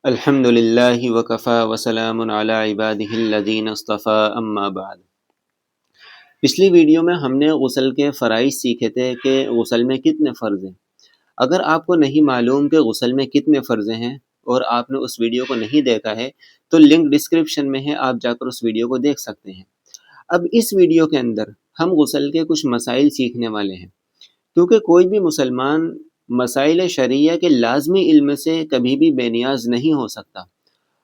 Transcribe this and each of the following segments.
الحمد للہ وکفا وسلام علی عبادہ الذین اصطفیٰ اما بعد۔ پچھلی ویڈیو میں ہم نے غسل کے فرائض سیکھے تھے کہ غسل میں کتنے فرض ہیں۔ اگر آپ کو نہیں معلوم کہ غسل میں کتنے فرض ہیں اور آپ نے اس ویڈیو کو نہیں دیکھا ہے تو لنک ڈسکرپشن میں ہے، آپ جا کر اس ویڈیو کو دیکھ سکتے ہیں۔ اب اس ویڈیو کے اندر ہم غسل کے کچھ مسائل سیکھنے والے ہیں، کیونکہ کوئی بھی مسلمان مسائل شرعیہ کے لازمی علم سے کبھی بھی بے نیاز نہیں ہو سکتا۔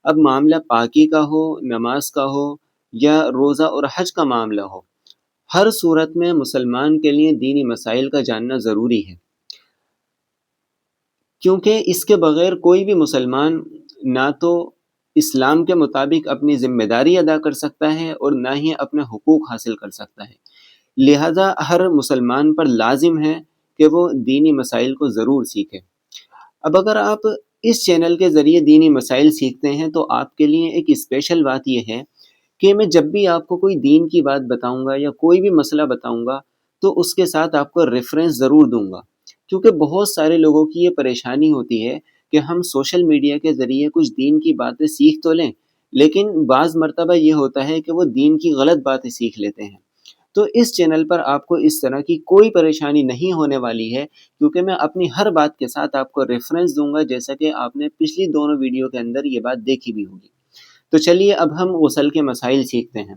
اب معاملہ پاکی کا ہو، نماز کا ہو یا روزہ اور حج کا معاملہ ہو، ہر صورت میں مسلمان کے لیے دینی مسائل کا جاننا ضروری ہے، کیونکہ اس کے بغیر کوئی بھی مسلمان نہ تو اسلام کے مطابق اپنی ذمہ داری ادا کر سکتا ہے اور نہ ہی اپنے حقوق حاصل کر سکتا ہے۔ لہذا ہر مسلمان پر لازم ہے کہ وہ دینی مسائل کو ضرور سیکھے۔ اب اگر آپ اس چینل کے ذریعے دینی مسائل سیکھتے ہیں تو آپ کے لیے ایک اسپیشل بات یہ ہے کہ میں جب بھی آپ کو کوئی دین کی بات بتاؤں گا یا کوئی بھی مسئلہ بتاؤں گا تو اس کے ساتھ آپ کو ریفرنس ضرور دوں گا، کیونکہ بہت سارے لوگوں کی یہ پریشانی ہوتی ہے کہ ہم سوشل میڈیا کے ذریعے کچھ دین کی باتیں سیکھ تو لیں، لیکن بعض مرتبہ یہ ہوتا ہے کہ وہ دین کی غلط باتیں سیکھ لیتے ہیں۔ تو اس چینل پر آپ کو اس طرح کی کوئی پریشانی نہیں ہونے والی ہے، کیونکہ میں اپنی ہر بات کے ساتھ آپ کو ریفرنس دوں گا، جیسا کہ آپ نے پچھلی دونوں ویڈیو کے اندر یہ بات دیکھی بھی ہوگی۔ تو چلیے اب ہم غسل کے مسائل سیکھتے ہیں۔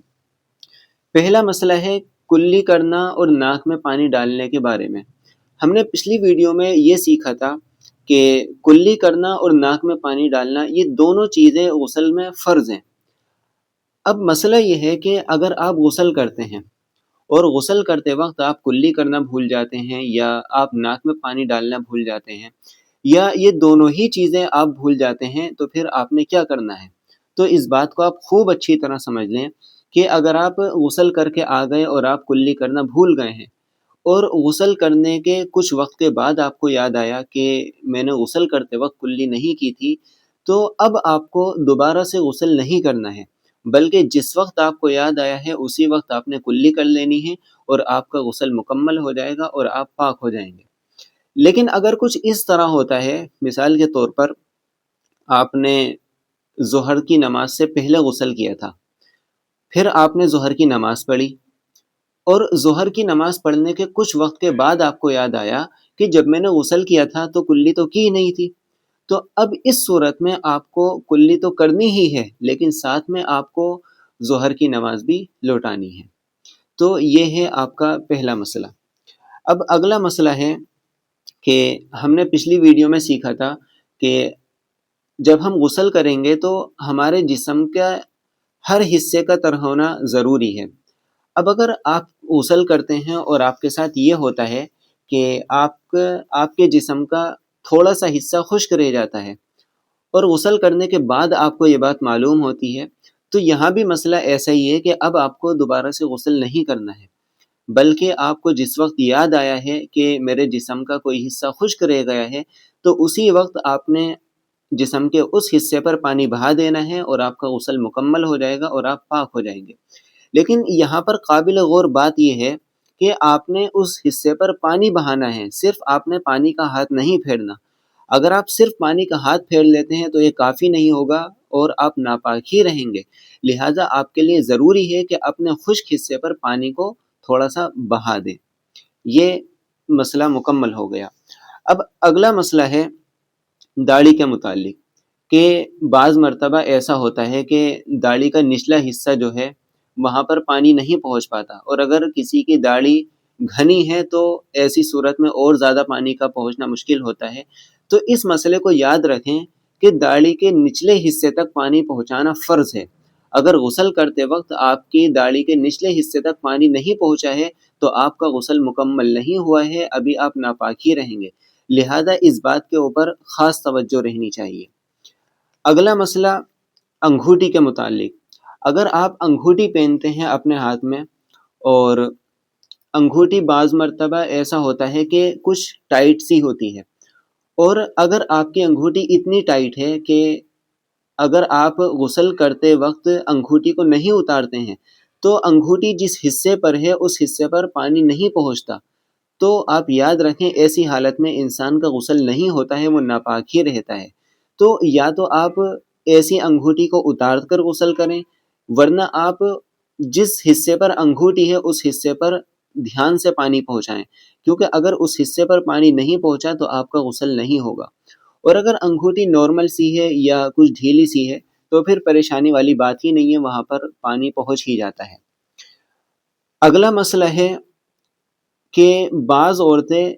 پہلا مسئلہ ہے کلی کرنا اور ناک میں پانی ڈالنے کے بارے میں۔ ہم نے پچھلی ویڈیو میں یہ سیکھا تھا کہ کلی کرنا اور ناک میں پانی ڈالنا یہ دونوں چیزیں غسل میں فرض ہیں۔ اب مسئلہ یہ ہے کہ اگر آپ غسل کرتے ہیں اور غسل کرتے وقت آپ کلی کرنا بھول جاتے ہیں یا آپ ناک میں پانی ڈالنا بھول جاتے ہیں یا یہ دونوں ہی چیزیں آپ بھول جاتے ہیں تو پھر آپ نے کیا کرنا ہے؟ تو اس بات کو آپ خوب اچھی طرح سمجھ لیں کہ اگر آپ غسل کر کے آ گئے اور آپ کلی کرنا بھول گئے ہیں اور غسل کرنے کے کچھ وقت کے بعد آپ کو یاد آیا کہ میں نے غسل کرتے وقت کلی نہیں کی تھی، تو اب آپ کو دوبارہ سے غسل نہیں کرنا ہے، بلکہ جس وقت آپ کو یاد آیا ہے اسی وقت آپ نے کلی کر لینی ہے اور آپ کا غسل مکمل ہو جائے گا اور آپ پاک ہو جائیں گے۔ لیکن اگر کچھ اس طرح ہوتا ہے، مثال کے طور پر آپ نے ظہر کی نماز سے پہلے غسل کیا تھا، پھر آپ نے ظہر کی نماز پڑھی اور ظہر کی نماز پڑھنے کے کچھ وقت کے بعد آپ کو یاد آیا کہ جب میں نے غسل کیا تھا تو کلی تو کی نہیں تھی، تو اب اس صورت میں آپ کو کلی تو کرنی ہی ہے لیکن ساتھ میں آپ کو ظہر کی نماز بھی لوٹانی ہے۔ تو یہ ہے آپ کا پہلا مسئلہ۔ اب اگلا مسئلہ ہے کہ ہم نے پچھلی ویڈیو میں سیکھا تھا کہ جب ہم غسل کریں گے تو ہمارے جسم کا ہر حصے کا تر ہونا ضروری ہے۔ اب اگر آپ غسل کرتے ہیں اور آپ کے ساتھ یہ ہوتا ہے کہ آپ کے جسم کا تھوڑا سا حصہ خشک رہ جاتا ہے اور غسل کرنے کے بعد آپ کو یہ بات معلوم ہوتی ہے، تو یہاں بھی مسئلہ ایسا ہی ہے کہ اب آپ کو دوبارہ سے غسل نہیں کرنا ہے، بلکہ آپ کو جس وقت یاد آیا ہے کہ میرے جسم کا کوئی حصہ خشک رہ گیا ہے تو اسی وقت آپ نے جسم کے اس حصے پر پانی بہا دینا ہے اور آپ کا غسل مکمل ہو جائے گا اور آپ پاک ہو جائیں گے۔ لیکن یہاں پر قابل غور بات یہ ہے کہ آپ نے اس حصے پر پانی بہانا ہے، صرف آپ نے پانی کا ہاتھ نہیں پھیرنا۔ اگر آپ صرف پانی کا ہاتھ پھیر لیتے ہیں تو یہ کافی نہیں ہوگا اور آپ ناپاک ہی رہیں گے، لہٰذا آپ کے لیے ضروری ہے کہ اپنے خشک حصے پر پانی کو تھوڑا سا بہا دیں۔ یہ مسئلہ مکمل ہو گیا۔ اب اگلا مسئلہ ہے داڑھی کے متعلق، کہ بعض مرتبہ ایسا ہوتا ہے کہ داڑھی کا نچلا حصہ جو ہے وہاں پر پانی نہیں پہنچ پاتا، اور اگر کسی کی داڑھی گھنی ہے تو ایسی صورت میں اور زیادہ پانی کا پہنچنا مشکل ہوتا ہے۔ تو اس مسئلے کو یاد رکھیں کہ داڑھی کے نچلے حصے تک پانی پہنچانا فرض ہے۔ اگر غسل کرتے وقت آپ کی داڑھی کے نچلے حصے تک پانی نہیں پہنچا ہے تو آپ کا غسل مکمل نہیں ہوا ہے، ابھی آپ ناپاک ہی رہیں گے، لہذا اس بات کے اوپر خاص توجہ رہنی چاہیے۔ اگلا مسئلہ انگوٹھی کے متعلق۔ اگر آپ انگوٹھی پہنتے ہیں اپنے ہاتھ میں اور انگوٹھی بعض مرتبہ ایسا ہوتا ہے کہ کچھ ٹائٹ سی ہوتی ہے، اور اگر آپ کی انگوٹھی اتنی ٹائٹ ہے کہ اگر آپ غسل کرتے وقت انگوٹھی کو نہیں اتارتے ہیں تو انگوٹھی جس حصے پر ہے اس حصے پر پانی نہیں پہنچتا، تو آپ یاد رکھیں ایسی حالت میں انسان کا غسل نہیں ہوتا ہے، وہ ناپاک ہی رہتا ہے۔ تو یا تو آپ ایسی انگوٹھی کو اتار کر غسل کریں، ورنہ آپ جس حصے پر انگوٹھی ہے اس حصے پر دھیان سے پانی پہنچائیں، کیونکہ اگر اس حصے پر پانی نہیں پہنچا تو آپ کا غسل نہیں ہوگا۔ اور اگر انگوٹھی نارمل سی ہے یا کچھ ڈھیلی سی ہے تو پھر پریشانی والی بات ہی نہیں ہے، وہاں پر پانی پہنچ ہی جاتا ہے۔ اگلا مسئلہ ہے کہ بعض عورتیں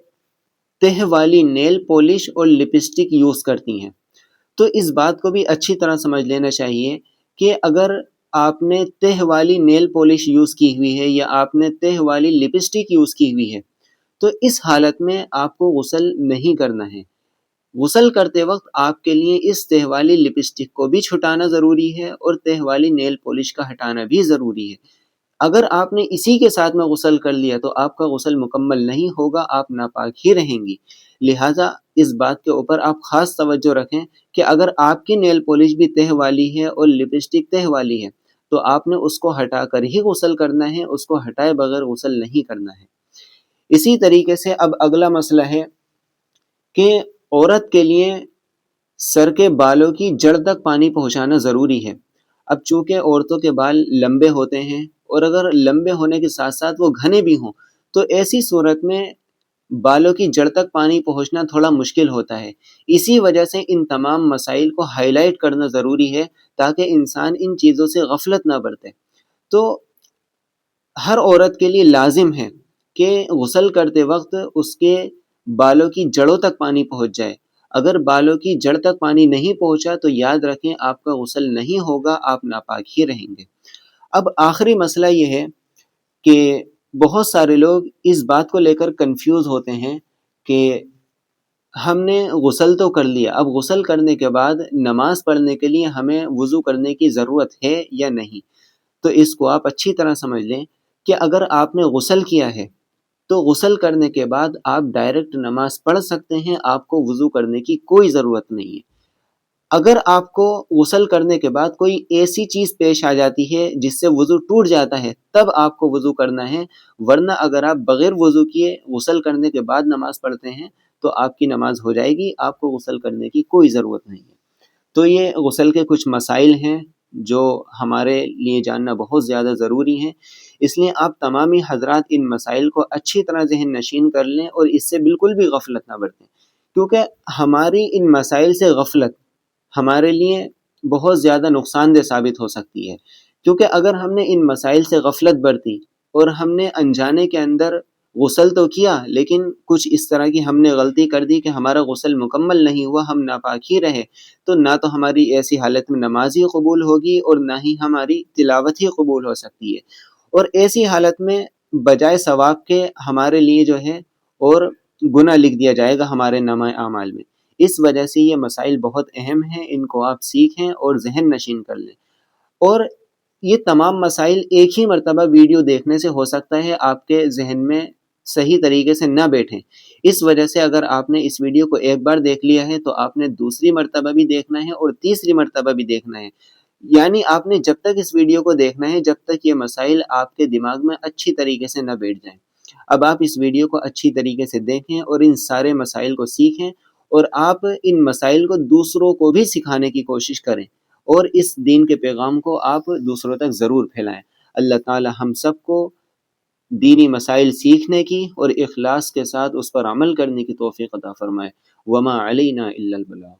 تہ والی نیل پولش اور لپسٹک یوز کرتی ہیں، تو اس بات کو بھی اچھی طرح سمجھ لینا چاہیے کہ اگر آپ نے تہ والی نیل پولش یوز کی ہوئی ہے یا آپ نے تہ والی لپسٹک یوز کی ہوئی ہے تو اس حالت میں آپ کو غسل نہیں کرنا ہے۔ غسل کرتے وقت آپ کے لیے اس تہ والی لپسٹک کو بھی چھٹانا ضروری ہے اور تہ والی نیل پولش کا ہٹانا بھی ضروری ہے۔ اگر آپ نے اسی کے ساتھ میں غسل کر لیا تو آپ کا غسل مکمل نہیں ہوگا، آپ ناپاک ہی رہیں گی۔ لہٰذا اس بات کے اوپر آپ خاص توجہ رکھیں کہ اگر آپ کی نیل پولش بھی تہ والی ہے اور لپسٹک تہ والی ہے تو آپ نے اس کو ہٹا کر ہی غسل کرنا ہے، اس کو ہٹائے بغیر غسل نہیں کرنا ہے۔ اسی طریقے سے اب اگلا مسئلہ ہے کہ عورت کے لیے سر کے بالوں کی جڑ تک پانی پہنچانا ضروری ہے۔ اب چونکہ عورتوں کے بال لمبے ہوتے ہیں اور اگر لمبے ہونے کے ساتھ ساتھ وہ گھنے بھی ہوں تو ایسی صورت میں بالوں کی جڑ تک پانی پہنچنا تھوڑا مشکل ہوتا ہے۔ اسی وجہ سے ان تمام مسائل کو ہائی لائٹ کرنا ضروری ہے تاکہ انسان ان چیزوں سے غفلت نہ برتے۔ تو ہر عورت کے لیے لازم ہے کہ غسل کرتے وقت اس کے بالوں کی جڑوں تک پانی پہنچ جائے۔ اگر بالوں کی جڑ تک پانی نہیں پہنچا تو یاد رکھیں آپ کا غسل نہیں ہوگا، آپ ناپاک ہی رہیں گے۔ اب آخری مسئلہ یہ ہے کہ بہت سارے لوگ اس بات کو لے کر کنفیوز ہوتے ہیں کہ ہم نے غسل تو کر لیا، اب غسل کرنے کے بعد نماز پڑھنے کے لیے ہمیں وضو کرنے کی ضرورت ہے یا نہیں۔ تو اس کو آپ اچھی طرح سمجھ لیں کہ اگر آپ نے غسل کیا ہے تو غسل کرنے کے بعد آپ ڈائریکٹ نماز پڑھ سکتے ہیں، آپ کو وضو کرنے کی کوئی ضرورت نہیں ہے۔ اگر آپ کو غسل کرنے کے بعد کوئی ایسی چیز پیش آ جاتی ہے جس سے وضو ٹوٹ جاتا ہے تب آپ کو وضو کرنا ہے، ورنہ اگر آپ بغیر وضو کیے غسل کرنے کے بعد نماز پڑھتے ہیں تو آپ کی نماز ہو جائے گی، آپ کو غسل کرنے کی کوئی ضرورت نہیں ہے۔ تو یہ غسل کے کچھ مسائل ہیں جو ہمارے لیے جاننا بہت زیادہ ضروری ہیں، اس لیے آپ تمامی حضرات ان مسائل کو اچھی طرح ذہن نشین کر لیں اور اس سے بالکل بھی غفلت نہ برتیں، کیونکہ ہماری ان مسائل سے غفلت ہمارے لیے بہت زیادہ نقصان دہ ثابت ہو سکتی ہے۔ کیونکہ اگر ہم نے ان مسائل سے غفلت برتی اور ہم نے انجانے کے اندر غسل تو کیا لیکن کچھ اس طرح کی ہم نے غلطی کر دی کہ ہمارا غسل مکمل نہیں ہوا، ہم ناپاک ہی رہے، تو نہ تو ہماری ایسی حالت میں نماز ہی قبول ہوگی اور نہ ہی ہماری تلاوت ہی قبول ہو سکتی ہے، اور ایسی حالت میں بجائے ثواب کے ہمارے لیے جو ہے اور گناہ لکھ دیا جائے گا ہمارے نامہ اعمال میں۔ اس وجہ سے یہ مسائل بہت اہم ہیں، ان کو آپ سیکھیں اور ذہن نشین کر لیں۔ اور یہ تمام مسائل ایک ہی مرتبہ ویڈیو دیکھنے سے ہو سکتا ہے آپ کے ذہن میں صحیح طریقے سے نہ بیٹھیں، اس وجہ سے اگر آپ نے اس ویڈیو کو ایک بار دیکھ لیا ہے تو آپ نے دوسری مرتبہ بھی دیکھنا ہے اور تیسری مرتبہ بھی دیکھنا ہے، یعنی آپ نے جب تک اس ویڈیو کو دیکھنا ہے جب تک یہ مسائل آپ کے دماغ میں اچھی طریقے سے نہ بیٹھ جائیں۔ اب آپ اس ویڈیو کو اچھی طریقے سے دیکھیں اور ان سارے مسائل کو سیکھیں اور آپ ان مسائل کو دوسروں کو بھی سکھانے کی کوشش کریں اور اس دین کے پیغام کو آپ دوسروں تک ضرور پھیلائیں۔ اللہ تعالی ہم سب کو دینی مسائل سیکھنے کی اور اخلاص کے ساتھ اس پر عمل کرنے کی توفیق عطا فرمائے۔ وما علینا الا البلاغ۔